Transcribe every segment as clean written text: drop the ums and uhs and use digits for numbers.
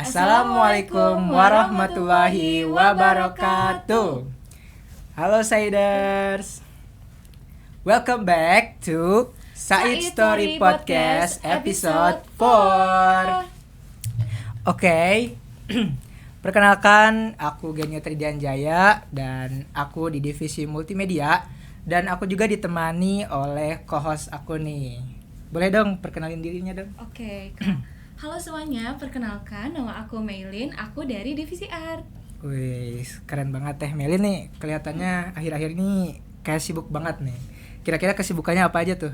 Assalamualaikum warahmatullahi wabarakatuh. Halo Saiders, welcome back to Said Story Podcast episode 4. Oke, perkenalkan aku Genio Tridian Jaya dan aku di divisi multimedia dan aku juga ditemani oleh co-host aku nih. Boleh dong perkenalin dirinya dong. Oke, Kak. Halo semuanya, perkenalkan nama aku Maylin, aku dari divisi art. Wih, keren banget Teh Melin nih. Kelihatannya akhir-akhir ini kayak sibuk banget nih. Kira-kira kesibukannya apa aja tuh?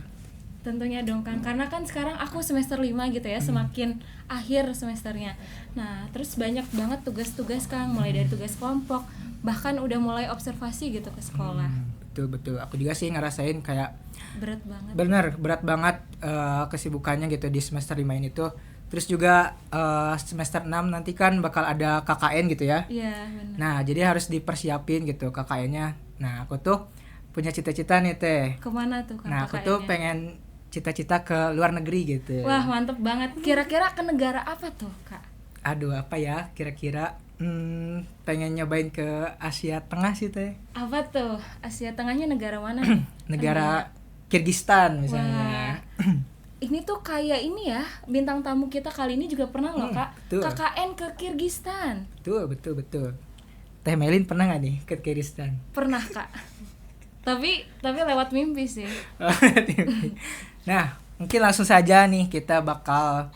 Tentunya dong Kang, karena kan sekarang aku semester 5 gitu ya, semakin akhir semesternya. Nah, terus banyak banget tugas-tugas Kang, mulai dari tugas kelompok, bahkan udah mulai observasi gitu ke sekolah. Betul. Aku juga sih ngerasain kayak Berat banget. berat banget kesibukannya gitu di semester 5 ini tuh. Terus juga semester 6 nanti kan bakal ada KKN gitu ya. Iya, benar. Nah, jadi harus dipersiapin gitu KKN-nya. Nah, aku tuh punya cita-cita nih Teh. Kemana tuh Kang Nah, aku KKN-nya? tuh pengen cita-cita ke luar negeri gitu. Wah, mantep banget. Kira-kira ke negara apa tuh Kak? Aduh, apa ya kira-kira pengen nyobain ke Asia Tengah sih Teh. Apa tuh? Asia Tengahnya negara mana? Negara Kirgistan misalnya. Wah. Ini tuh kayak ini ya, bintang tamu kita kali ini juga pernah loh Kak, betul. KKN ke Kirgistan. Betul. Teh Melin pernah nggak nih ke Kirgistan? Pernah Kak. tapi lewat mimpi sih. Nah, mungkin langsung saja nih kita bakal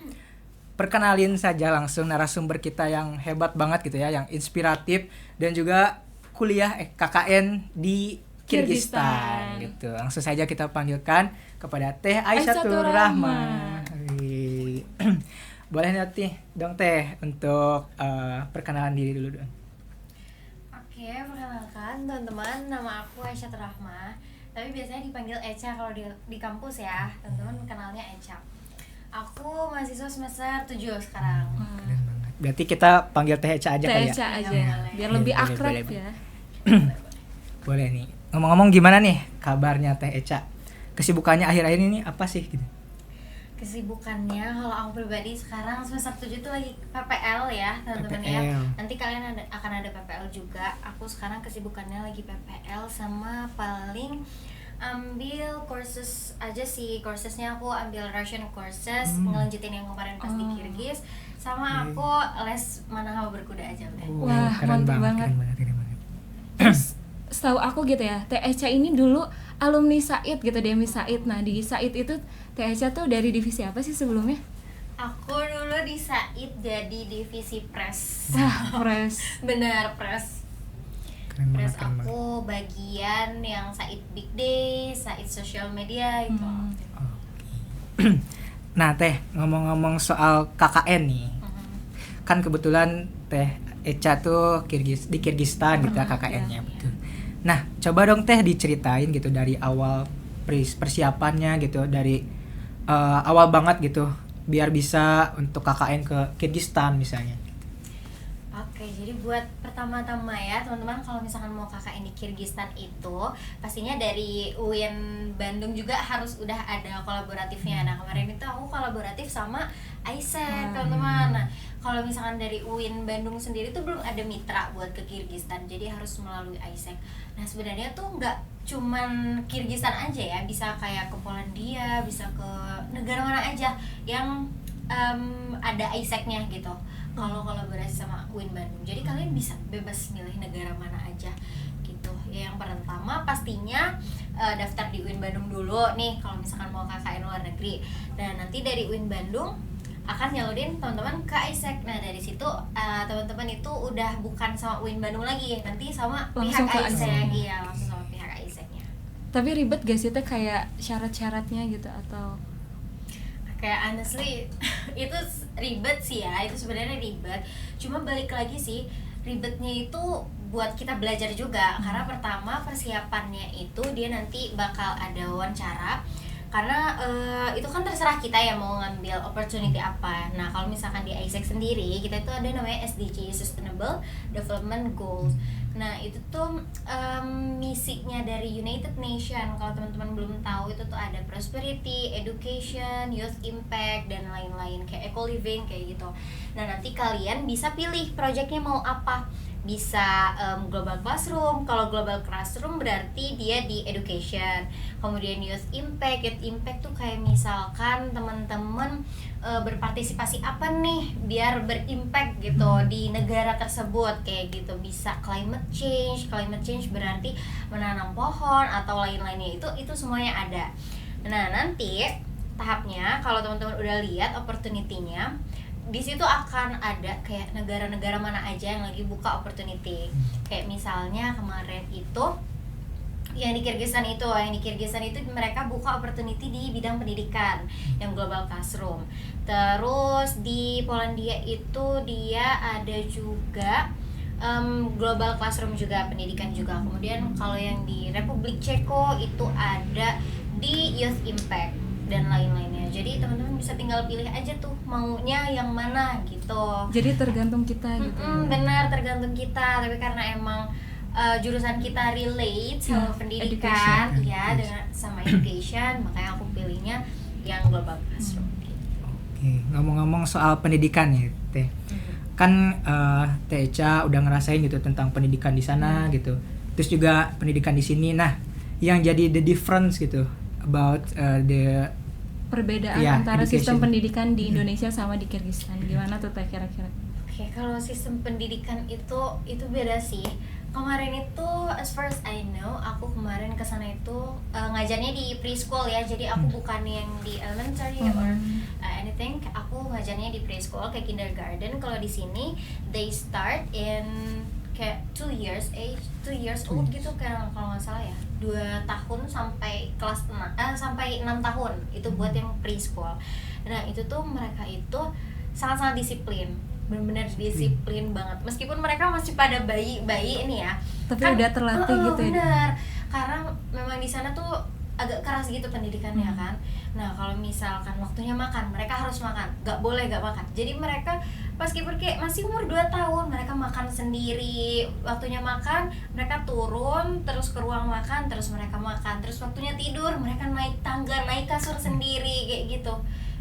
perkenalin saja langsung narasumber kita yang hebat banget gitu ya, yang inspiratif dan juga kuliah KKN di Kirgistan gitu. Langsung saja kita panggilkan kepada Teh Aisyatur Rahma. Boleh nanti dong Teh untuk perkenalan diri dulu dong. Oke, perkenalkan teman-teman, nama aku Aisyatur Rahma. Tapi biasanya dipanggil Eca kalau di kampus ya, teman-teman kenalnya Eca. Aku mahasiswa semester 7 sekarang. Keren banget. Berarti kita panggil Teh Eca aja kali ya? Teh Eca aja, boleh. biar lebih Boleh, akrab boleh. ya. Boleh nih. Ngomong-ngomong gimana nih kabarnya Teh Eca? Kesibukannya akhir-akhir ini apa sih gitu? Kesibukannya kalau aku pribadi sekarang semester 7 itu lagi PPL ya, teman-teman ya. PPL. Nanti kalian akan ada PPL juga. Aku sekarang kesibukannya lagi PPL sama paling ambil courses aja sih. Coursesnya aku ambil Russian courses, ngelanjutin yang kemarin pas di Kirgis, sama aku les Manahwa berkuda aja udah. Wah, keren mantap banget. Keren banget. Terus setahu aku gitu ya, Teh Eca ini dulu alumni Said gitu, Demi Said. Nah, di Said itu Teh Eca tuh dari divisi apa sih sebelumnya? Aku dulu di Said jadi divisi press. Wah, press. Benar, press. Keren banget, Press keren banget. aku bagian yang Said Big Day, Said Social Media itu. Nah Teh, ngomong-ngomong soal KKN nih, kan kebetulan Teh Eca tuh di Kirgistan gitu ya KKN-nya. Betul. Nah, coba dong Teh diceritain gitu dari awal persiapannya gitu, dari awal banget gitu, biar bisa untuk KKN ke Kirgistan misalnya. Oke, jadi buat pertama-tama ya teman-teman, kalau misalkan mau KKN di Kirgistan itu pastinya dari UIN Bandung juga harus udah ada kolaboratifnya. Nah, kemarin itu aku kolaboratif sama ISEC teman-teman. Nah, kalau misalkan dari UIN Bandung sendiri tuh belum ada mitra buat ke Kirgistan, jadi harus melalui ISEC. Nah, sebenarnya tuh nggak cuman Kirgistan aja ya, bisa kayak ke Polandia, bisa ke negara mana aja yang ada ISEC-nya gitu. Kalau kolaborasi sama UIN Bandung, jadi kalian bisa bebas milih negara mana aja gitu. Ya, yang pertama pastinya daftar di UIN Bandung dulu nih kalau misalkan mau KKN luar negeri. Dan nanti dari UIN Bandung akan nyalurin teman-teman ke ISEC. Nah, dari situ teman-teman itu udah bukan sama UIN Bandung lagi, nanti sama Langsung pihak ke ISEC. Iya, langsung sama pihak ISEC-nya. Tapi ribet gak sih Teh kayak syarat-syaratnya gitu atau? Kayak honestly itu ribet sih ya, itu sebenarnya ribet. Cuma balik lagi sih, ribetnya itu buat kita belajar juga. Karena pertama persiapannya itu dia nanti bakal ada wawancara. Karena itu kan terserah kita ya mau ngambil opportunity apa. Nah, kalau misalkan di ISEC sendiri kita itu ada namanya SDG, Sustainable Development Goals. Nah itu tuh misinya dari United Nation. Kalau teman-teman belum tahu, itu tuh ada prosperity, education, youth impact, dan lain-lain kayak eco living kayak gitu. Nah nanti kalian bisa pilih projectnya mau apa. Bisa global classroom. Kalau global classroom berarti dia di education. Kemudian youth impact tuh kayak misalkan teman-teman berpartisipasi apa nih biar berimpact gitu di negara tersebut kayak gitu. Bisa climate change berarti menanam pohon atau lain-lainnya, itu semuanya ada. Nah nanti tahapnya kalau teman-teman udah lihat opportunity-nya, di situ akan ada kayak negara-negara mana aja yang lagi buka opportunity. Kayak misalnya kemarin itu yang di Kyrgyzstan itu mereka buka opportunity di bidang pendidikan yang global classroom. Terus di Polandia itu dia ada juga global classroom juga, pendidikan juga. Kemudian kalau yang di Republik Ceko itu ada di youth impact dan lain-lainnya. Jadi teman-teman bisa tinggal pilih aja tuh maunya yang mana gitu. Jadi tergantung kita gitu. Benar, tergantung kita. Tapi karena emang jurusan kita relate sama pendidikan, education. ya dengan sama education, makanya aku pilihnya yang global classroom. Oke, ngomong-ngomong soal pendidikan ya, Teh. Kan Teh Echa udah ngerasain gitu tentang pendidikan di sana gitu. Terus juga pendidikan di sini. Nah, yang jadi the difference gitu about the Perbedaan antara sistem pendidikan di Indonesia sama di Kyrgyzstan. Gimana tuh Teh kira-kira? Oke, kalau sistem pendidikan itu beda sih. Kemarin itu as far as I know, aku kemarin kesana itu ngajarnya di preschool ya. Jadi aku bukan yang di elementary or anything. Aku ngajarnya di preschool kayak kindergarten. Kalau di sini they start in kayak 2 years old gitu kan kalau nggak salah ya. 2 tahun sampai kelas 6 sampai 6 tahun itu buat yang preschool. Nah, itu tuh mereka itu sangat-sangat disiplin. Benar-benar disiplin banget. Meskipun mereka masih pada bayi-bayi ini ya. Tapi kan, udah terlatih gitu ya. Benar. Karena memang di sana tuh agak keras gitu pendidikannya kan. Nah, kalau misalkan waktunya makan, mereka harus makan. Gak boleh gak makan. Jadi mereka meskipun kayak masih umur 2 tahun, mereka makan sendiri. Waktunya makan, mereka turun terus ke ruang makan, terus mereka makan. Terus waktunya tidur, mereka naik tangga, naik kasur sendiri kayak gitu.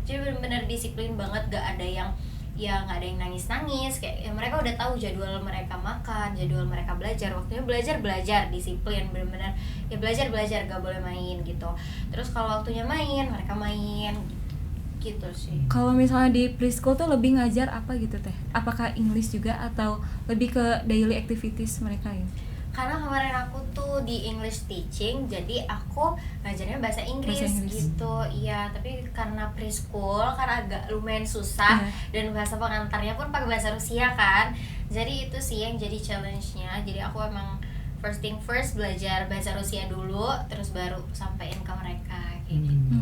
Jadi benar-benar disiplin banget, gak ada yang nggak ada yang nangis kayak ya, mereka udah tahu jadwal mereka makan, jadwal mereka belajar, waktunya belajar, disiplin bener-bener ya, belajar gak boleh main gitu. Terus kalau waktunya main, mereka main gitu sih. Kalau misalnya di preschool tuh lebih ngajar apa gitu Teh? Apakah English juga atau lebih ke daily activities mereka ya? Karena kemarin aku tuh di English teaching, jadi aku ngajarnya bahasa Inggris gitu. Iya, tapi karena preschool kan agak lumayan susah dan bahasa pengantarnya pun pakai bahasa Rusia kan. Jadi itu sih yang jadi challenge-nya. Jadi aku emang first thing first belajar bahasa Rusia dulu, terus baru sampein ke mereka kayak gitu.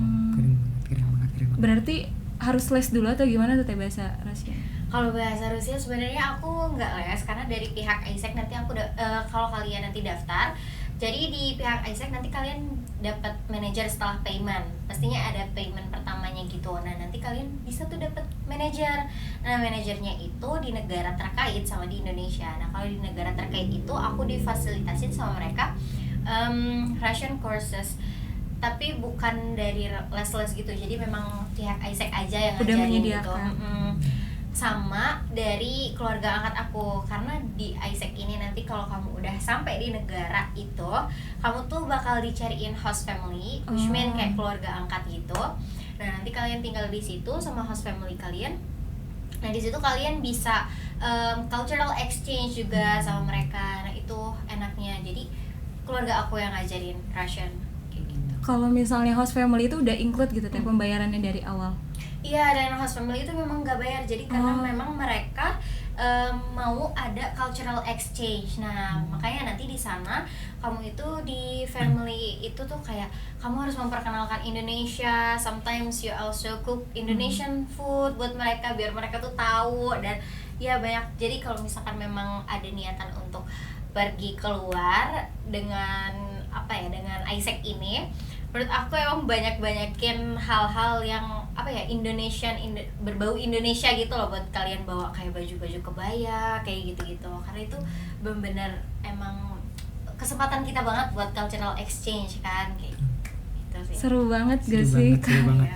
Keren banget. Berarti harus les dulu atau gimana tuh Teh bahasa Rusia? Kalau bahasa Rusia sebenarnya aku nggak les karena dari pihak ISEC nanti aku kalau kalian nanti daftar, jadi di pihak ISEC nanti kalian dapat manajer setelah payment, pastinya ada payment pertamanya gitu. Nah nanti kalian bisa tuh dapat manajer. Nah manajernya itu di negara terkait sama di Indonesia. Nah kalau di negara terkait itu aku difasilitasin sama mereka Russian courses, tapi bukan dari les-les gitu. Jadi memang pihak ISEC aja yang udah ngajarin menyediakan gitu. Sama dari keluarga angkat aku, karena di ISEC ini nanti kalau kamu udah sampai di negara itu, kamu tuh bakal dicariin host family, which mean kayak keluarga angkat gitu. Nah nanti kalian tinggal di situ sama host family kalian. Nah di situ kalian bisa cultural exchange juga sama mereka. Nah itu enaknya. Jadi keluarga aku yang ngajarin Russian kayak gitu. Kalau misalnya host family itu udah include gitu Teh pembayarannya dari awal? Iya, dan host family itu memang nggak bayar, jadi karena memang mereka mau ada cultural exchange. Nah makanya nanti di sana kamu itu di family itu tuh kayak kamu harus memperkenalkan Indonesia. Sometimes you also cook Indonesian food buat mereka biar mereka tuh tahu, dan ya banyak. Jadi kalau misalkan memang ada niatan untuk pergi keluar dengan dengan ISEC ini, menurut aku emang banyakin hal-hal yang apa ya, berbau Indonesia gitu loh, buat kalian bawa kayak baju-baju kebaya kayak gitu-gitu, karena itu benar-benar emang kesempatan kita banget buat cultural exchange kan, kayak gitu sih. Seru banget gak Seru sih? banget, seru banget.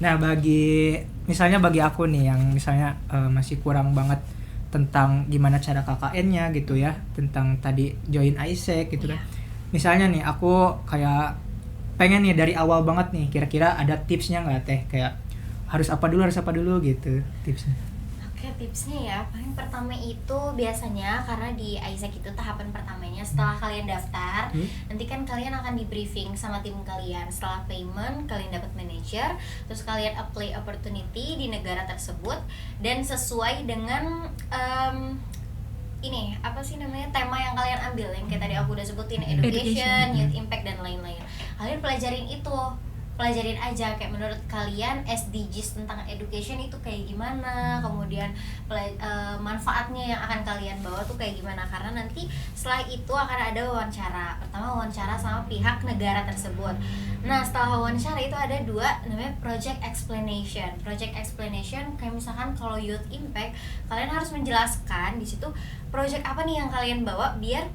Nah, bagi aku nih yang misalnya masih kurang banget tentang gimana cara KKN-nya gitu ya, tentang tadi join ISEC gitu kan. Misalnya nih aku kayak pengen nih dari awal banget nih, kira-kira ada tipsnya nggak Teh, kayak harus apa dulu gitu tipsnya. Oke, tipsnya ya, paling pertama itu biasanya karena di ISEC itu tahapan pertamanya setelah kalian daftar, nanti kan kalian akan di briefing sama tim kalian. Setelah payment, kalian dapat manager, terus kalian apply opportunity di negara tersebut dan sesuai dengan ini apa sih namanya, tema yang kalian ambil, yang kayak tadi aku udah sebutin, education, youth impact dan lain-lain. Kalian pelajarin aja kayak menurut kalian SDGs tentang education itu kayak gimana, kemudian manfaatnya yang akan kalian bawa tuh kayak gimana, karena nanti setelah itu akan ada wawancara. Pertama wawancara sama pihak negara tersebut. Nah, setelah wawancara itu ada 2 namanya project explanation kayak misalkan kalau youth impact, kalian harus menjelaskan di situ project apa nih yang kalian bawa biar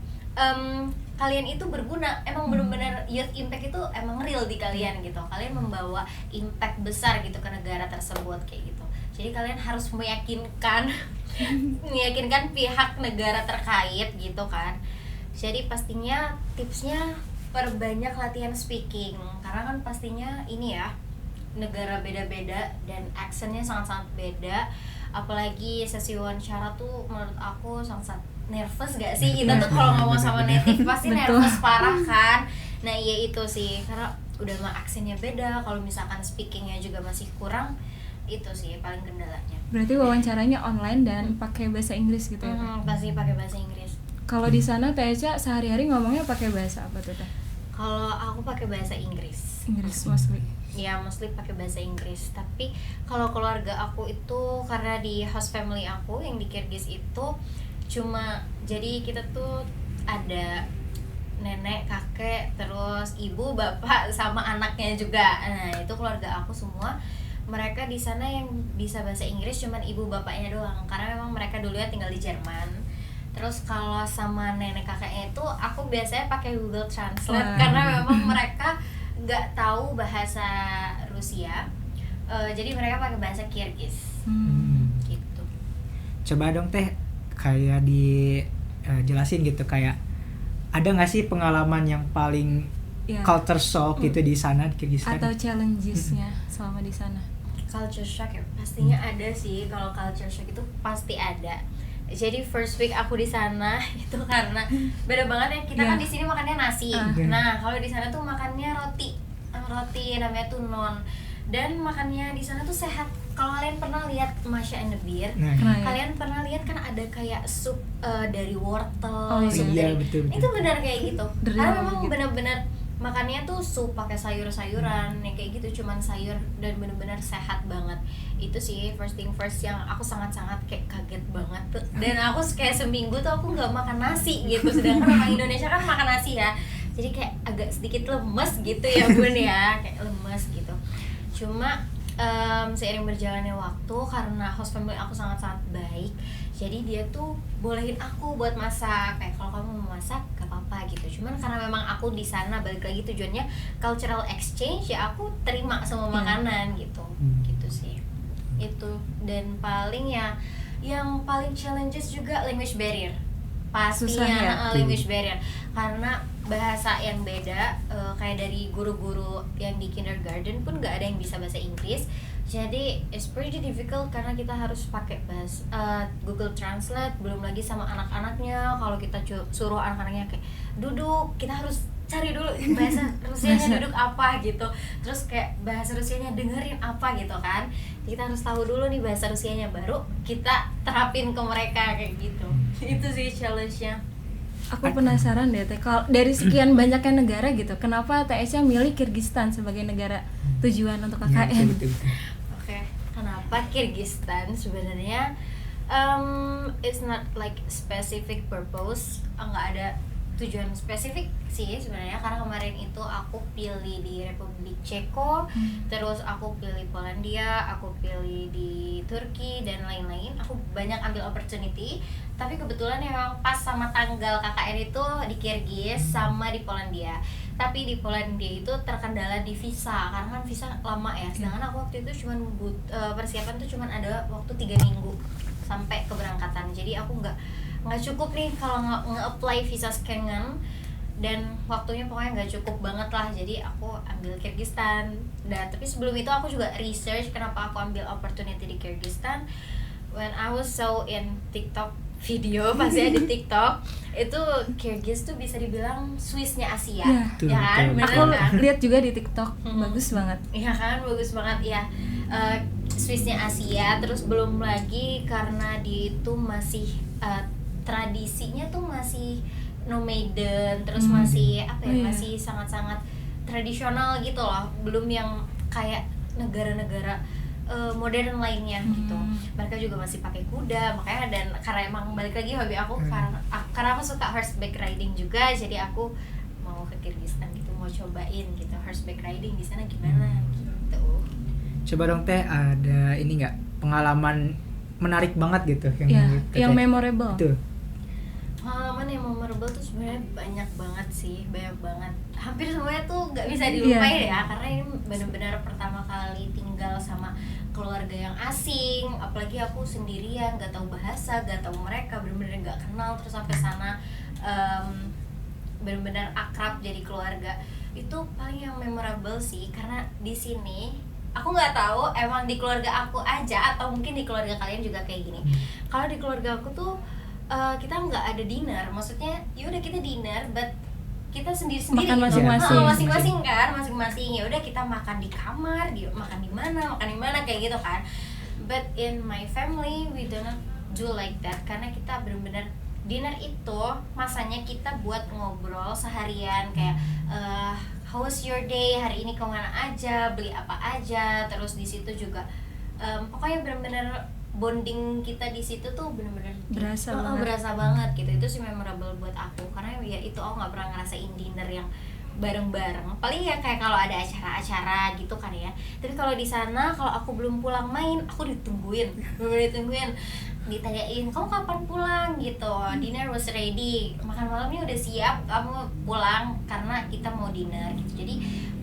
kalian itu berguna, emang benar-benar youth impact itu emang real di kalian gitu. Kalian membawa impact besar gitu ke negara tersebut kayak gitu. Jadi kalian harus meyakinkan pihak negara terkait gitu kan. Jadi pastinya tipsnya perbanyak latihan speaking, karena kan pastinya ini ya, negara beda-beda dan accentnya sangat-sangat beda. Apalagi sesi wawancara tuh menurut aku sangat-sangat nervous gak sih, kita tuh kalau ngomong sama native pasti nervous parah kan. Nah iya itu sih, karena udah mah aksennya beda, kalau misalkan speakingnya juga masih kurang, itu sih paling kendalanya. Berarti wawancaranya online dan pakai bahasa Inggris gitu ya? Pasti pakai bahasa Inggris. Kalau di sana Teh Echa sehari-hari ngomongnya pakai bahasa apa tuh Teh? Kalau aku pakai bahasa Inggris mostly. Ya, mostly pakai bahasa Inggris. Tapi kalau keluarga aku itu, karena di host family aku yang di Kirgiz itu cuma, jadi kita tuh ada nenek, kakek, terus ibu, bapak, sama anaknya juga. Nah itu keluarga aku semua, mereka di sana yang bisa bahasa Inggris cuman ibu bapaknya doang, karena memang mereka dulunya tinggal di Jerman. Terus kalau sama nenek kakeknya itu aku biasanya pakai Google Translate karena memang mereka nggak tahu bahasa Rusia, jadi mereka pakai bahasa Kirgiz gitu. Coba dong Teh, kayak jelasin gitu, kayak ada nggak sih pengalaman yang paling culture shock gitu di sana di Kirgistan? Atau challenges-nya selama di sana? Culture shock ya pastinya ada sih. Kalau culture shock itu pasti ada. Jadi first week aku di sana itu karena beda banget ya, kita kan di sini makannya nasi. Nah kalau di sana tuh makannya roti namanya tuh non, dan makannya di sana tuh sehat. Kalau kalian pernah lihat Masya and the Beer, kalian pernah lihat kan ada kayak sup dari wortel, sup dari, betul. itu benar kayak gitu. Karena memang benar-benar makannya tuh sup pakai sayur-sayuran yang kayak gitu, cuman sayur dan benar-benar sehat banget. Itu sih first thing first yang aku sangat-sangat kayak kaget banget tuh. Dan aku kayak seminggu tuh aku nggak makan nasi gitu, sedangkan orang Indonesia kan makan nasi ya. Jadi kayak agak sedikit lemes gitu ya bun ya, kayak lemes gitu. Cuma seiring berjalannya waktu, karena host family aku sangat-sangat baik, jadi dia tuh bolehin aku buat masak. Kayak kalau kamu mau masak gak apa-apa gitu. Cuman karena memang aku di sana balik lagi tujuannya cultural exchange, ya aku terima semua makanan gitu. Gitu sih. Itu. Dan paling ya yang paling challenges juga language barrier. Pastinya language barrier, karena bahasa yang beda, kayak dari guru-guru yang di kindergarten pun gak ada yang bisa bahasa Inggris. Jadi it's pretty difficult karena kita harus pakai Google Translate, belum lagi sama anak-anaknya. Kalau kita suruh anak-anaknya kayak duduk, kita harus cari dulu bahasa Rusianya duduk apa gitu, terus kayak bahasa Rusianya dengerin apa gitu kan. Kita harus tahu dulu nih bahasa Rusianya, baru kita terapin ke mereka kayak gitu. Itu sih challenge-nya. Aku penasaran deh Teh, kalau dari sekian banyaknya negara gitu, kenapa Teh Echa milih Kirgistan sebagai negara tujuan untuk KKN? Oke, kenapa Kirgistan? Sebenarnya it's not like specific purpose, nggak ada tujuan spesifik sih sebenarnya, karena kemarin itu aku pilih di Republik Ceko, terus aku pilih Polandia, aku pilih di Turki dan lain-lain. Aku banyak ambil opportunity, tapi kebetulan emang pas sama tanggal KKN itu di Kirgis sama di Polandia. Tapi di Polandia itu terkendala di visa, karena kan visa lama ya. Sedangkan aku waktu itu cuman persiapan tuh cuman ada waktu 3 minggu sampai keberangkatan. Jadi aku nggak cukup nih kalau nge-apply visa Schengen, dan waktunya pokoknya nggak cukup banget lah. Jadi aku ambil Kyrgyzstan. Dan tapi sebelum itu aku juga research kenapa aku ambil opportunity di Kyrgyzstan. When I was so in TikTok video, pasti di TikTok itu Kyrgyz tuh bisa dibilang Swissnya Asia, ya kan? Bener Aku kan? lihat juga di TikTok, bagus banget. Iya kan, bagus banget ya. Swissnya Asia, terus belum lagi karena di itu masih tradisinya tuh masih nomaden, terus masih apa ya, masih sangat-sangat tradisional gitu loh, belum yang kayak negara-negara modern lainnya gitu. Mereka juga masih pakai kuda, makanya, dan karena emang balik lagi hobi aku, karena aku suka horseback riding juga, jadi aku mau ke Kyrgyzstan gitu, mau cobain gitu horseback riding di sana gimana gitu. Coba dong Teh, ada ini nggak pengalaman menarik banget gitu yang memorable? Itu. Pengalaman yang memorable tuh sebenarnya banyak banget sih, banyak banget. Hampir semuanya tuh nggak bisa dilupain ya, karena ini benar-benar pertama kali tinggal sama keluarga yang asing, apalagi aku sendirian, nggak tahu bahasa, nggak tahu mereka, benar-benar nggak kenal, terus sampai sana benar-benar akrab jadi keluarga. Itu paling yang memorable sih, karena di sini aku nggak tahu emang di keluarga aku aja atau mungkin di keluarga kalian juga kayak gini. Kalau di keluarga aku tuh kita nggak ada dinner, maksudnya yaudah kita dinner, but kita sendiri-sendiri makan gitu. masing-masing. Masing-masing ya udah kita makan di kamar, makan di mana kayak gitu kan. But in my family we do not do like that, karena kita benar-benar dinner itu masanya kita buat ngobrol seharian, kayak how was your day, hari ini kemana aja, beli apa aja, terus di situ juga pokoknya benar-benar bonding kita di situ tuh benar-benar berasa banget gitu. Itu sih memorable buat aku, karena ya itu aku nggak pernah ngerasain dinner yang bareng-bareng, paling ya kayak kalau ada acara-acara gitu kan ya. Tapi kalau di sana, kalau aku belum pulang main, aku ditungguin, bener-bener ditanyain kamu kapan pulang gitu, dinner was ready, makan malamnya udah siap, kamu pulang karena kita mau dinner gitu. Jadi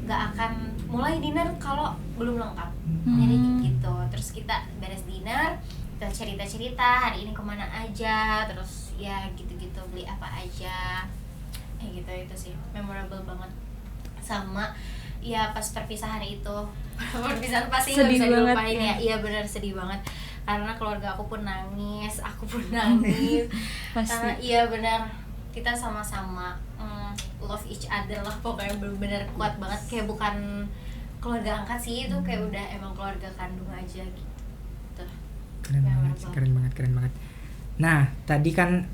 nggak akan mulai dinner kalau belum lengkap. Jadi gitu, terus kita beres dinner, kita cerita-cerita hari ini kemana aja, terus ya gitu-gitu, beli apa aja, gitu. Itu sih memorable banget. Sama ya pas perpisahan itu perpisahan pasti nggak bisa dilupain ya. Iya benar, sedih banget, karena keluarga aku pun nangis, aku pun nangis. Karena iya benar, kita sama-sama love each other lah, pokoknya benar-benar kuat banget, kayak bukan keluarga angkat sih, itu kayak udah emang keluarga kandung aja gitu. Keren banget. Nah, tadi kan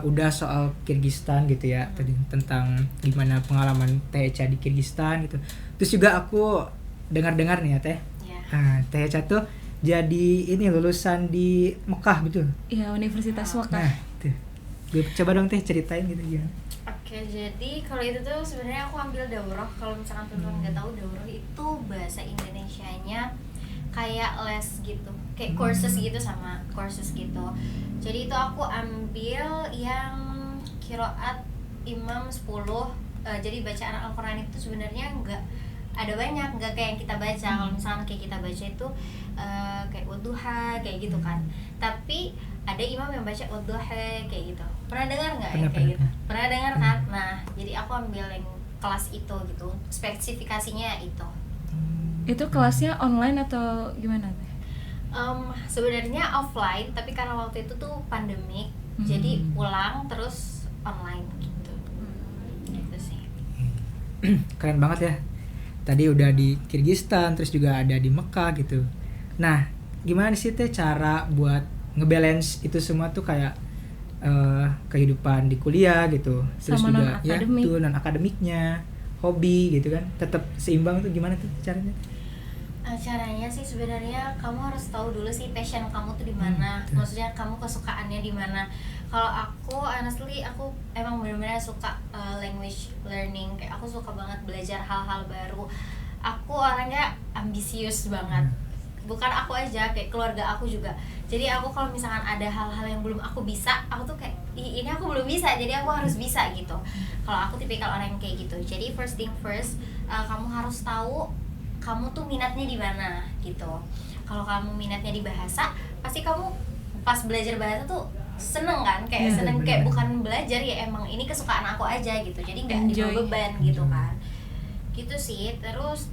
udah soal Kyrgyzstan gitu ya, tadi tentang gimana pengalaman Teh Echa di Kyrgyzstan gitu. Terus juga aku dengar-dengar nih ya Teh, Teh Echa tuh jadi ini lulusan di Mekah betul? Iya, Universitas Mekah. Nah, tuh. Coba dong Teh ceritain gitu gimana. Oke, jadi kalau itu tuh sebenarnya aku ambil daurah. Kalau misalkan teman-teman nggak tahu, daurah itu bahasa Indonesianya kayak les gitu, kayak courses gitu, sama courses gitu. Jadi itu aku ambil yang qiraat imam 10. Jadi bacaan Al-Quran itu sebenarnya nggak ada banyak, nggak kayak yang kita baca. Kalau misalkan kayak kita baca itu kayak wadduha kayak gitu kan, tapi ada imam yang baca wadduha kayak gitu. Pernah dengar nggak ya kayak gitu? Pernah dengar kan? Nah, jadi aku ambil yang kelas itu gitu, spesifikasinya itu. Itu kelasnya online atau gimana? Sebenarnya offline, tapi karena waktu itu tuh pandemik, jadi pulang terus online gitu. Gitu sih. Keren banget ya. Tadi udah di Kyrgyzstan, terus juga ada di Mekah gitu. Nah, gimana sih Teh cara buat ngebalance itu semua tuh, kayak kehidupan di kuliah gitu, terus sama juga ya non-akademik. non akademiknya, hobi gitu kan, tetap seimbang tuh gimana tuh caranya? Caranya sih sebenarnya kamu harus tahu dulu sih passion kamu tuh di mana. Maksudnya kamu kesukaannya di mana. Kalau aku honestly aku emang benar-benar suka language learning. Kayak aku suka banget belajar hal-hal baru. Aku orangnya ambisius banget. Bukan aku aja, kayak keluarga aku juga. Jadi aku kalau misalkan ada hal-hal yang belum aku bisa, aku tuh kayak ini aku belum bisa, jadi aku harus bisa gitu. Kalau aku tipikal orang yang kayak gitu. Jadi first thing first, kamu harus tahu kamu tuh minatnya di mana gitu. Kalau kamu minatnya di bahasa, pasti kamu pas belajar bahasa tuh seneng kan, kayak seneng, kayak bukan belajar ya, emang ini kesukaan aku aja gitu. Jadi nggak dibawa beban gitu kan. Gitu sih. Terus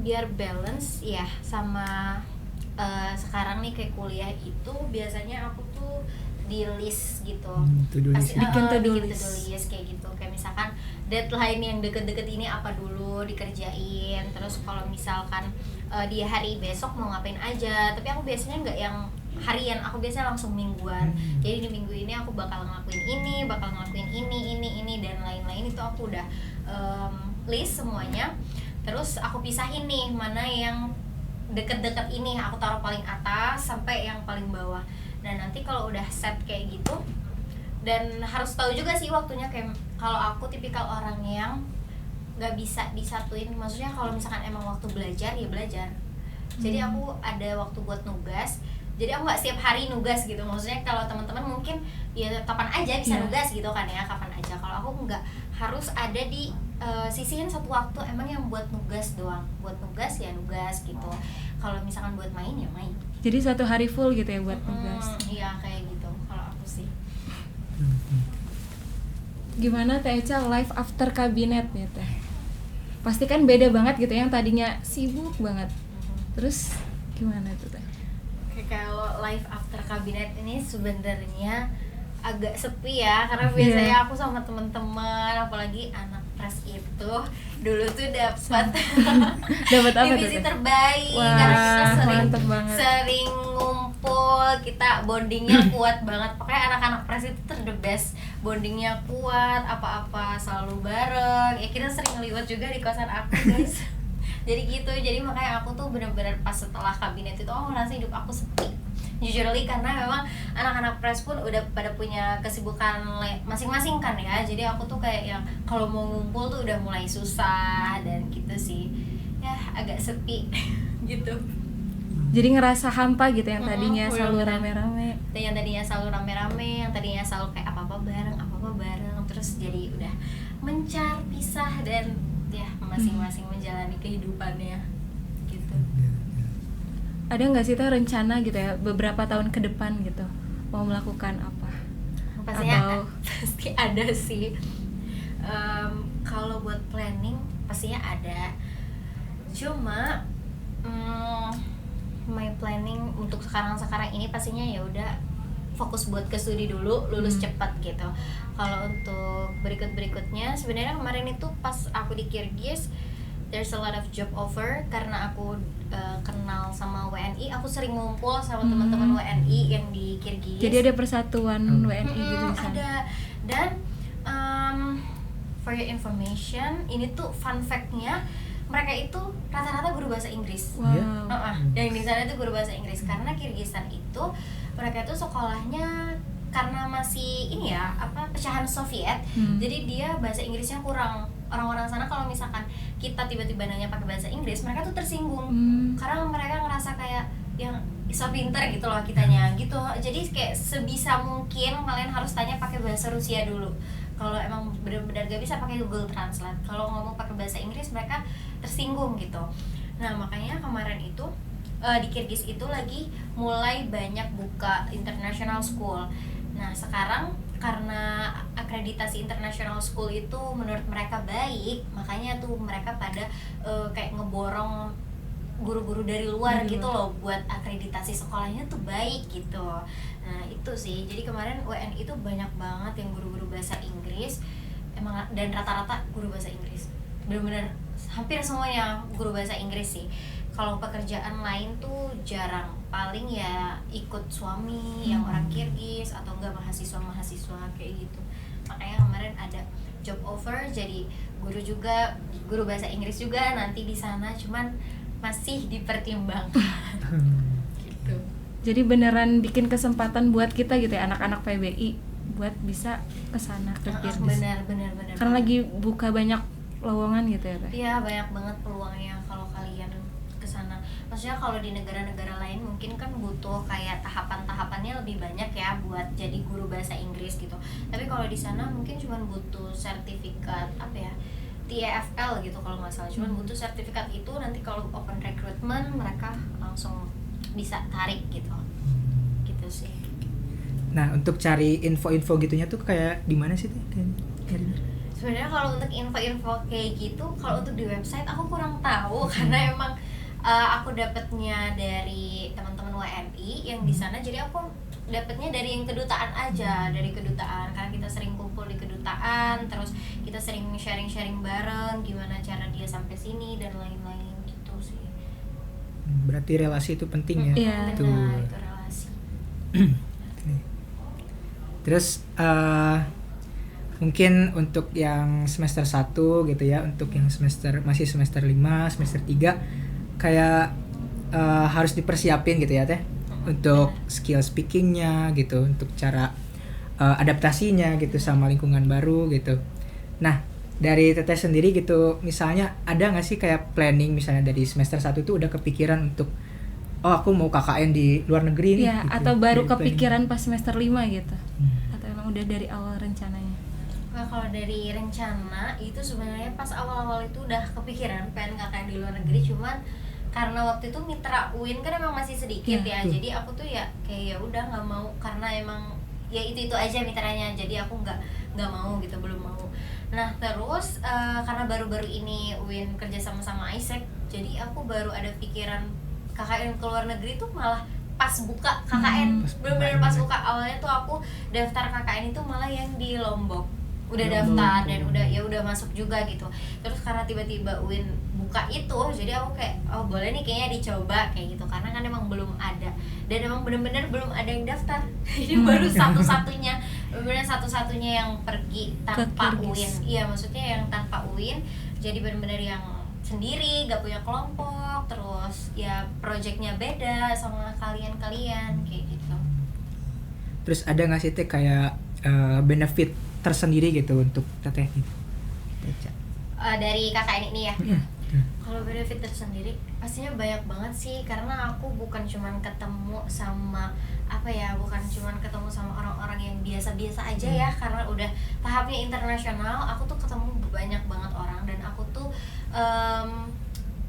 biar balance ya sama sekarang nih kayak kuliah itu biasanya aku tuh di list gitu. Bikin to-do list kayak gitu. Kayak misalkan deadline yang deket-deket ini apa dulu dikerjain. Terus kalau misalkan di hari besok mau ngapain aja. Tapi aku biasanya nggak yang harian, aku biasanya langsung mingguan. Jadi di minggu ini aku bakal ngelakuin ini, ini dan lain-lain. Itu aku udah list semuanya. Terus aku pisahin nih mana yang deket-deket ini aku taruh paling atas sampai yang paling bawah. Nah nanti kalau udah set kayak gitu, dan harus tahu juga sih waktunya. Kayak kalau aku tipikal orang yang nggak bisa disatuin. Maksudnya kalau misalkan emang waktu belajar ya belajar. Jadi aku ada waktu buat nugas. Jadi aku nggak setiap hari nugas gitu. Maksudnya kalau teman-teman mungkin ya kapan aja bisa nugas gitu kan ya, kapan aja. Kalau aku nggak, harus ada di sisihin satu waktu emang yang buat nugas doang. Buat nugas ya nugas gitu. Kalau misalkan buat main ya main. Jadi satu hari full gitu ya buat nugas. Iya kayak gitu kalau aku sih. Gimana Teh Echa life after kabinet nih Teh? Pasti kan beda banget gitu, yang tadinya sibuk banget. Terus gimana tuh Teh? Kalau life after kabinet ini sebenarnya agak sepi ya, karena biasanya aku sama teman-teman, apalagi anak pres itu dulu tuh dapat apa divisi tuh? terbaik. Wah, karena kita mantep banget. sering ngumpul, kita bondingnya kuat banget. Pokoknya anak-anak pres itu the best, bondingnya kuat, apa-apa selalu bareng. Ya kita sering ngeliwat juga di kosan aku guys. Jadi gitu, jadi makanya aku tuh benar-benar pas setelah kabinet itu ngerasa hidup aku sepi jujurly, karena memang anak-anak pres pun udah pada punya kesibukan masing-masing kan ya. Jadi aku tuh kayak yang kalau mau ngumpul tuh udah mulai susah dan gitu sih ya, agak sepi gitu. Jadi ngerasa hampa gitu, yang tadinya selalu rame-rame. Yang tadinya selalu rame-rame, yang tadinya selalu kayak apa-apa bareng, terus jadi udah mencar, pisah, dan ya masing-masing menjalani kehidupannya gitu. Ada nggak sih Teh rencana gitu ya beberapa tahun ke depan gitu mau melakukan apa? Pastinya pasti ada sih. Kalau buat planning pastinya ada. Cuma my planning untuk sekarang ini pastinya ya udah fokus buat ke studi dulu, lulus cepat gitu. Kalau untuk berikutnya sebenarnya kemarin itu pas aku di Kirgis, there's a lot of job offer karena aku kenal sama WNI. Aku sering ngumpul sama teman-teman WNI yang di Kirgis. Jadi ada persatuan WNI gitu di sana. Ada. Dan for your information, ini tuh fun fact-nya, mereka itu rata-rata guru bahasa Inggris. Wow. Yang di sana itu guru bahasa Inggris, karena Kirgistan itu mereka tuh sekolahnya karena masih ini ya, pecahan Soviet. Jadi dia bahasa Inggrisnya kurang. Orang-orang sana kalau misalkan kita tiba-tiba nanya pakai bahasa Inggris, mereka tuh tersinggung. Karena mereka ngerasa kayak yang so pinter gitu loh kitanya gitu. Jadi kayak sebisa mungkin kalian harus tanya pakai bahasa Rusia dulu. Kalau emang benar-benar gak bisa pakai Google Translate. Kalau ngomong pakai bahasa Inggris mereka tersinggung gitu. Nah, makanya kemarin itu di Kirgis itu lagi mulai banyak buka international school. Nah, sekarang karena akreditasi international school itu menurut mereka baik, makanya tuh mereka pada kayak ngeborong guru-guru dari luar gitu loh buat akreditasi sekolahnya tuh baik gitu. Nah itu sih, jadi kemarin WNI itu banyak banget yang guru-guru bahasa Inggris emang, dan rata-rata guru bahasa Inggris, bener-bener hampir semuanya guru bahasa Inggris sih. Kalau pekerjaan lain tuh jarang, paling ya ikut suami yang orang Kirgis atau enggak mahasiswa kayak gitu. Makanya kemarin ada job offer jadi guru juga, guru bahasa Inggris juga nanti di sana. Cuman masih dipertimbangkan gitu. Jadi beneran bikin kesempatan buat kita gitu ya, anak-anak PBI buat bisa kesana ke Kirgis. Benar. Karena lagi buka banyak lowongan gitu ya, Teh. Iya, banyak banget peluangnya kalau kalian kesana. Maksudnya kalau di negara-negara lain mungkin kan butuh kayak tahapan-tahapannya lebih banyak ya buat jadi guru bahasa Inggris gitu. Tapi kalau di sana mungkin cuma butuh sertifikat apa ya, TEFL gitu kalau nggak salah. Cuman butuh sertifikat itu, nanti kalau open recruitment mereka langsung bisa tarik gitu. Gitu sih. Nah, untuk cari info-info gitunya tuh kayak di mana sih Teh? Sebenarnya kalau untuk info-info kayak gitu, kalau untuk di website aku kurang tahu karena emang aku dapatnya dari teman-teman WNI yang di sana. Jadi aku dapatnya dari yang kedutaan aja, dari kedutaan karena kita sering kumpul di kedutaan, terus kita sering sharing-sharing bareng gimana cara dia sampai sini dan lain-lain gitu sih. Berarti relasi itu penting ya. Iya. Tuh. Benar, itu relasi. Terus mungkin untuk yang semester 1 gitu ya, untuk yang masih semester 5, semester 3 kayak harus dipersiapin gitu ya Teh, untuk skill speakingnya gitu, untuk cara adaptasinya gitu sama lingkungan baru gitu. Nah, dari Teteh sendiri gitu, misalnya ada nggak sih kayak planning misalnya dari semester 1 tuh udah kepikiran untuk aku mau KKN di luar negeri nih Ya, gitu. atau baru Dari kepikiran pas semester 5 gitu. Atau emang udah dari awal rencananya? Nah, kalau dari rencana itu sebenarnya pas awal-awal itu udah kepikiran pengen KKN di luar negeri, cuman karena waktu itu mitra UIN kan emang masih sedikit ya, jadi aku tuh ya kayak ya udah nggak mau karena emang ya itu aja mitranya, jadi aku nggak mau gitu, belum mau. Nah terus karena baru-baru ini UIN kerja sama ISEC, jadi aku baru ada pikiran KKN ke luar negeri tuh malah pas buka KKN, bener-bener pas buka. Awalnya tuh aku daftar KKN itu malah yang di Lombok, udah daftar dan udah masuk juga gitu. Terus karena tiba-tiba UIN buka itu, jadi aku kayak oh boleh nih kayaknya dicoba kayak gitu, karena kan emang belum ada dan emang bener-bener belum ada yang daftar. Jadi baru satu-satunya, bener-bener satu-satunya yang pergi tanpa UIN. Iya, maksudnya yang tanpa UIN, jadi bener-bener yang sendiri, gak punya kelompok, terus ya projectnya beda sama kalian kayak gitu. Terus ada nggak sih Teh kayak benefit tersendiri gitu untuk Teteh gitu? Dari KKN ini ya. Kalau benefit tersendiri pastinya banyak banget sih, karena aku bukan cuman ketemu sama orang-orang yang biasa-biasa aja ya, karena udah tahapnya internasional. Aku tuh ketemu banyak banget orang dan aku tuh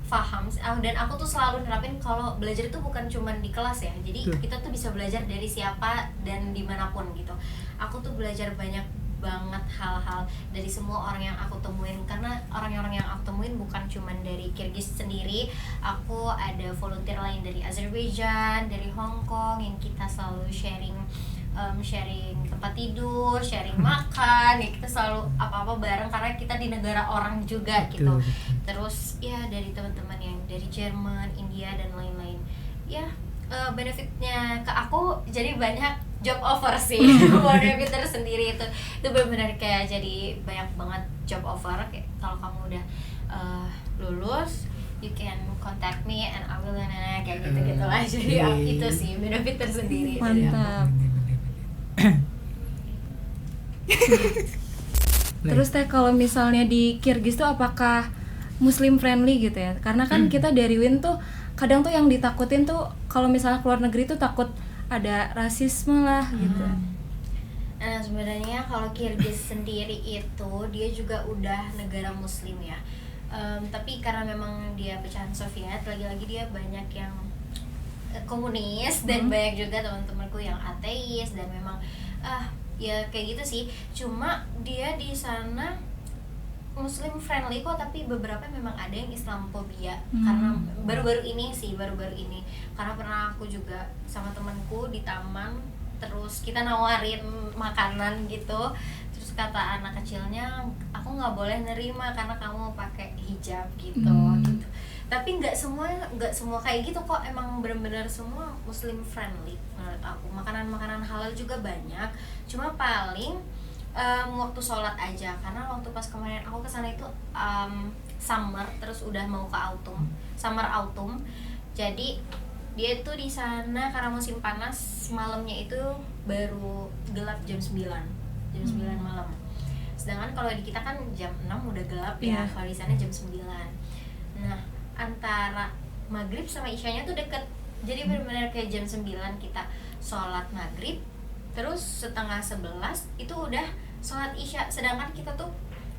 paham dan aku tuh selalu nerapin kalau belajar itu bukan cuman di kelas ya, jadi kita tuh bisa belajar dari siapa dan dimanapun gitu. Aku tuh belajar banyak banget hal-hal dari semua orang yang aku temuin, karena orang-orang yang aku temuin bukan cuman dari Kirgis sendiri, aku ada volunteer lain dari Azerbaijan, dari Hong Kong yang kita selalu sharing tempat tidur, sharing makan, ya kita selalu apa-apa bareng karena kita di negara orang juga gitu. Terus ya dari teman-teman yang dari Jerman, India dan lain-lain. Ya benefitnya ke aku jadi banyak job offer sih. Benefit tersendiri itu benar-benar kayak jadi banyak banget job offer. Kayak kalau kamu udah lulus, you can contact me and I will kayak gitu-gitu lah. Jadi itu sih benefit tersendiri. Mantap. Terus Teh, kalau misalnya di Kirgis tuh apakah Muslim friendly gitu ya? Karena kan kita dari WIN tuh kadang tuh yang ditakutin tuh kalau misalnya keluar negeri tuh takut ada rasisme lah gitu. Nah sebenarnya kalau Kirgis sendiri itu dia juga udah negara Muslim ya. Tapi karena memang dia pecahan Soviet, lagi-lagi dia banyak yang komunis dan banyak juga teman-temanku yang ateis dan memang ya kayak gitu sih. Cuma dia di sana Muslim friendly kok, tapi beberapa memang ada yang Islamophobia. Karena baru-baru ini karena pernah aku juga sama temanku di taman, terus kita nawarin makanan gitu, terus kata anak kecilnya aku nggak boleh nerima karena kamu pakai hijab gitu. Tapi nggak semua kayak gitu kok, emang benar-benar semua Muslim friendly menurut aku. Makanan halal juga banyak, cuma paling waktu sholat aja, karena waktu pas kemarin aku kesana itu summer terus udah mau ke autumn, summer autumn. Jadi dia itu di sana karena musim panas, malamnya itu baru gelap jam 9 malam. Sedangkan kalau di kita kan jam 6 udah gelap ya, kalau di sana jam 9. Nah, antara maghrib sama isyanya tuh deket. Jadi benar-benar kayak jam 9 kita sholat maghrib, terus setengah 11 itu udah sholat isya. Sedangkan kita tuh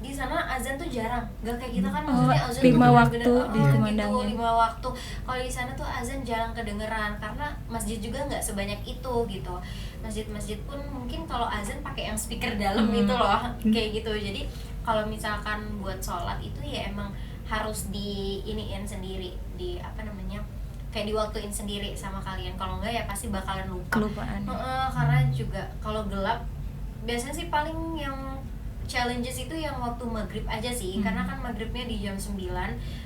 di sana azan tuh jarang, gak kayak kita kan maksudnya azan 5 tuh waktu gitu, 5 waktu. Kalau di sana tuh azan jarang kedengeran karena masjid juga nggak sebanyak itu gitu. Masjid-masjid pun mungkin kalau azan pakai yang speaker dalam itu loh, kayak gitu. Jadi kalau misalkan buat sholat itu ya emang harus di iniin sendiri, di apa namanya, kayak diwaktuin sendiri sama kalian. Kalau enggak ya pasti bakalan lupa. Kelupaan. Karena juga kalau gelap biasanya sih paling yang challenges itu yang waktu maghrib aja sih, karena kan maghribnya di jam 9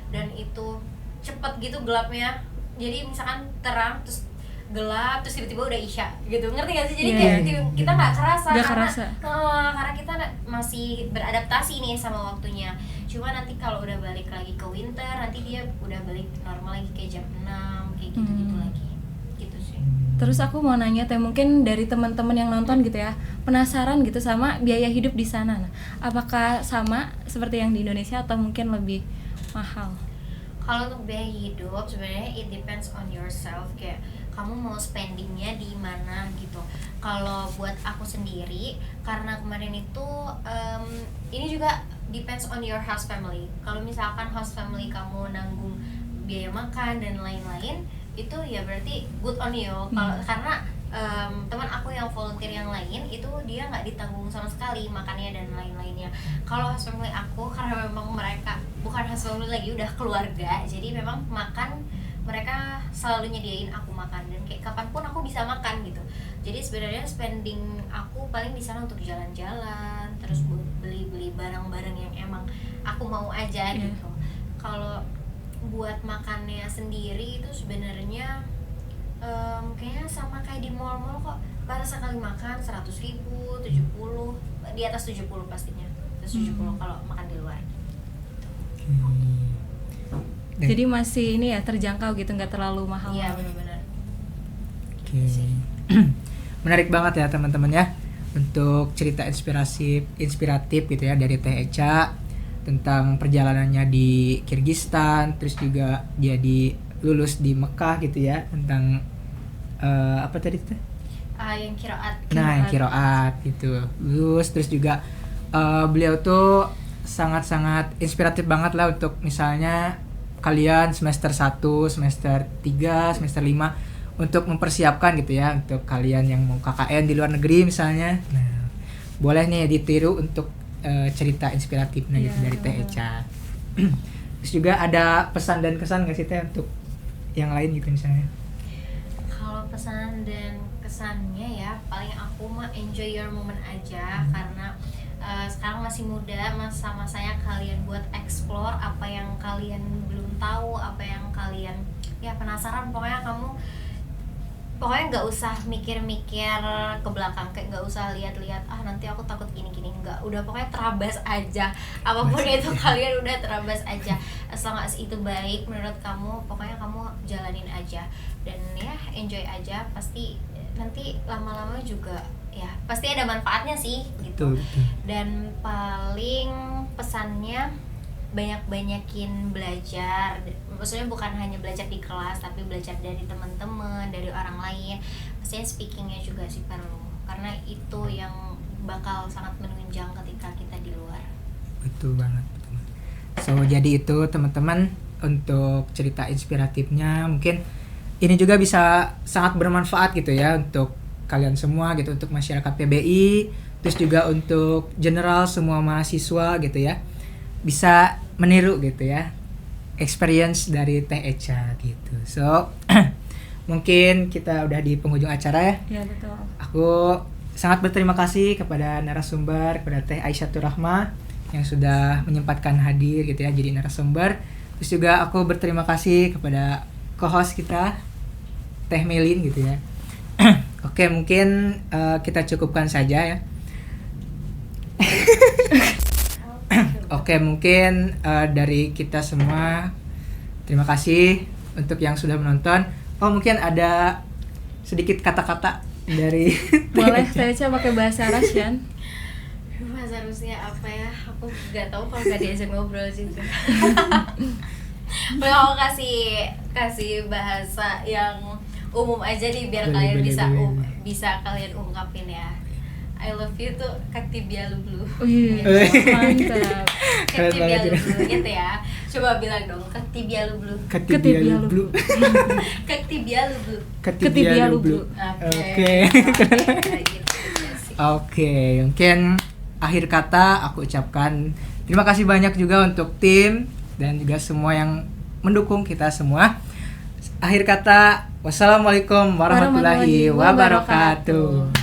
dan itu cepet gitu gelapnya. Jadi misalkan terang terus gelap terus tiba-tiba udah isya gitu, ngerti gak sih? Jadi kayak kita nggak kerasa karena kita masih beradaptasi nih sama waktunya. Cuma nanti kalau udah balik lagi ke winter, nanti dia udah balik normal lagi kayak jam 6 kayak gitu lagi gitu sih. Terus aku mau nanya Teh, mungkin dari teman-teman yang nonton gitu ya, penasaran gitu sama biaya hidup di sana. Nah, apakah sama seperti yang di Indonesia atau mungkin lebih mahal? Kalau untuk biaya hidup sebenarnya it depends on yourself, kayak kamu mau spendingnya di mana gitu. Kalau buat aku sendiri, karena kemarin itu ini juga depends on your host family. Kalau misalkan host family kamu nanggung biaya makan dan lain-lain, itu ya berarti good on you. Kalau karena teman aku yang volunteer yang lain itu dia nggak ditanggung sama sekali makannya dan lain-lainnya. Kalau host family aku, karena memang mereka bukan host family lagi, udah keluarga, jadi memang makan mereka selalu nyediain aku makan dan kayak kapanpun aku bisa makan gitu. Jadi sebenarnya spending aku paling di sana untuk jalan-jalan, terus beli-beli barang-barang yang emang aku mau aja gitu. Kalau buat makannya sendiri itu sebenarnya kayaknya sama kayak di mall-mall kok. Pada sekali makan 100.000, 70, di atas 70 pastinya. Atas 70 kalau makan di luar. Jadi masih ini ya, terjangkau gitu, nggak terlalu mahal. Iya, benar-benar. Oke. Menarik banget ya teman-teman ya, untuk cerita inspiratif gitu ya dari Teh Echa tentang perjalanannya di Kirgistan, terus juga dia lulus di Mekah gitu ya, tentang apa tadi Teh? Yang kiroat. Nah, yang kiroat itu lulus, terus juga beliau tuh sangat-sangat inspiratif banget lah untuk misalnya kalian semester 1, semester 3, semester 5 untuk mempersiapkan gitu ya, untuk kalian yang mau KKN di luar negeri misalnya. Nah, boleh nih ditiru untuk cerita inspiratifnya gitu dari Teh Echa. Terus juga ada pesan dan kesan nggak sih Teh untuk yang lain gitu misalnya? Kalau pesan dan kesannya ya, paling aku mah enjoy your moment aja, karena sekarang masih muda, masa-masanya kalian buat explore apa yang kalian belum tahu, apa yang kalian ya penasaran. Pokoknya nggak usah mikir-mikir ke belakang, kayak nggak usah lihat-lihat nanti aku takut gini-gini, nggak, udah pokoknya terabas aja apapun itu kalian udah terabas aja, as long as itu baik menurut kamu, pokoknya kamu jalanin aja dan ya enjoy aja, pasti nanti lama-lama juga ya pasti ada manfaatnya sih gitu. Betul. Dan paling pesannya banyak-banyakin belajar, maksudnya bukan hanya belajar di kelas tapi belajar dari teman-teman, dari orang lain. Pastinya speakingnya juga sih perlu, karena itu yang bakal sangat menunjang ketika kita di luar. Betul banget. So jadi itu teman-teman untuk cerita inspiratifnya, mungkin ini juga bisa sangat bermanfaat gitu ya untuk kalian semua gitu, untuk masyarakat PBI, terus juga untuk general semua mahasiswa gitu ya, bisa meniru gitu ya experience dari Teh Echa gitu. So mungkin kita udah di penghujung acara ya. Ya betul. Aku sangat berterima kasih kepada narasumber, kepada Teh Aisyatur Rahmah yang sudah menyempatkan hadir gitu ya jadi narasumber. Terus juga aku berterima kasih kepada co-host kita Teh Melin gitu ya. Oke, mungkin kita cukupkan saja ya. Oke, mungkin dari kita semua terima kasih untuk yang sudah menonton. Oh, mungkin ada sedikit kata-kata dari Boleh Teh Echa pakai bahasa Russian. Bahasa Rusia apa ya? Aku nggak tahu kalau nggak diajak ngobrol juga. Boleh aku kasih bahasa yang umum aja nih biar kalian bisa kalian ungkapin ya. I love you tuh Kaktibia Lublu. Wih, mantap. Kaktibia Lublu gitu ya. Coba bilang dong Kaktibia Lublu. Ketibia Lublu. Kaktibia Lublu. Ketibia Lublu. Oke. Gitu aja sih. Oke, mungkin akhir kata aku ucapkan terima kasih banyak juga untuk tim dan juga semua yang mendukung kita semua. Akhir kata, wassalamualaikum warahmatullahi wabarakatuh.